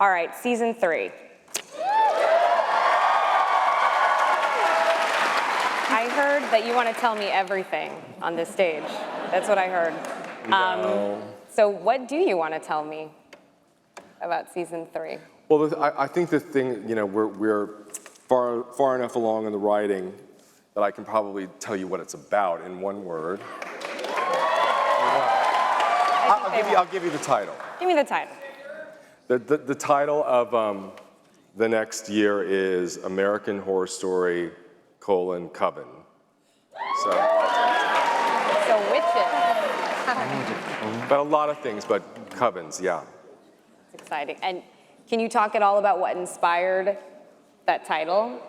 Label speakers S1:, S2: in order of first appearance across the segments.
S1: All right, season 3. I heard that you want to tell me everything on this stage. That's what I heard.
S2: No.
S1: So what do you want to tell me about season 3?
S2: Well, I think the thing, we're far enough along in the writing that I can probably tell you what it's about in one word. I'll give you the title.
S1: Give me the title.
S2: The title of the next year is American Horror Story, Coven. So
S1: witches.
S2: but a lot of things, but covens, yeah.
S1: It's exciting. And can you talk at all about what inspired that title?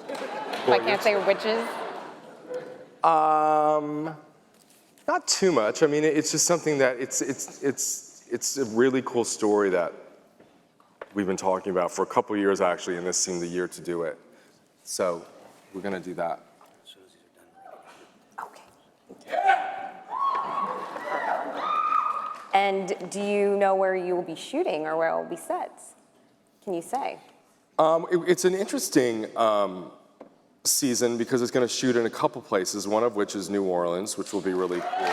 S1: If I can't say witches?
S2: Not too much. I mean, it's just something that it's a really cool story that we've been talking about for a couple of years actually, and this seemed the year to do it. So we're gonna do that.
S1: Okay. And do you know where you will be shooting or where it will be set? Can you say?
S2: It's an interesting season because it's going to shoot in a couple places, one of which is New Orleans, which will be really cool.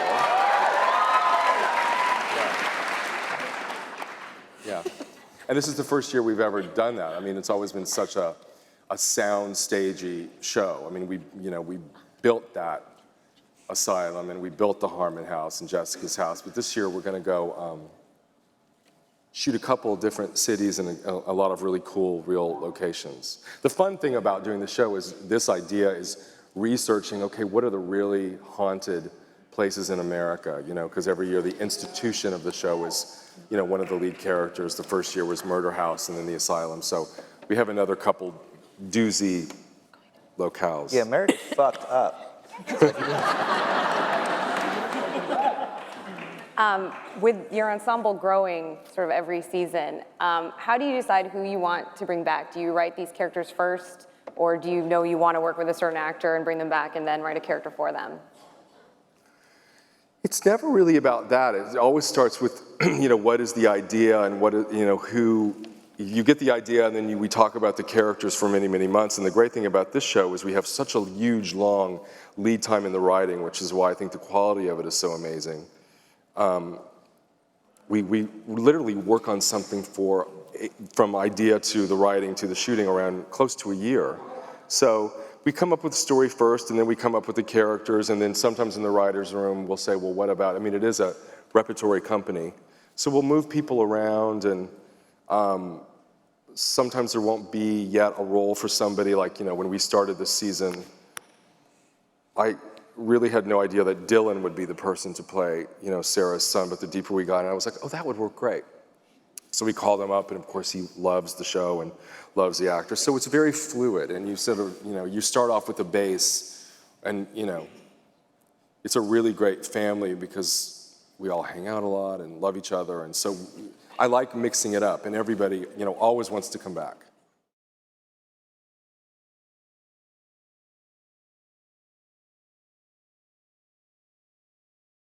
S2: Yeah. And this is the first year we've ever done that. I mean, it's always been such a sound stagey show. I mean, we built that asylum and we built the Harmon house and Jessica's house, but this year we're going to go shoot a couple of different cities and a lot of really cool, real locations. The fun thing about doing the show is this idea is researching, okay, what are the really haunted places in America, because every year the institution of the show is, one of the lead characters. The first year was Murder House and then the asylum. So we have another couple doozy locales.
S3: Yeah, America's fucked up.
S1: With your ensemble growing sort of every season, how do you decide who you want to bring back? Do you write these characters first, or do you know you want to work with a certain actor and bring them back and then write a character for them?
S2: It's never really about that. It always starts with, what is the idea and who, you get the idea and then we talk about the characters for many, many months. And the great thing about this show is we have such a huge, long lead time in the writing, which is why I think the quality of it is so amazing. We literally work on something from idea to the writing to the shooting around close to a year. So we come up with the story first, and then we come up with the characters, and then sometimes in the writer's room we'll say, well, what about, it is a repertory company, so we'll move people around, and sometimes there won't be yet a role for somebody, like, when we started this season, I really had no idea that Dylan would be the person to play, Sarah's son, but the deeper we got, and I was like, oh, that would work great. So we called him up, and of course he loves the show and loves the actor. So it's very fluid, and you sort of, you start off with a base, and it's a really great family because we all hang out a lot and love each other, and so I like mixing it up, and everybody, always wants to come back.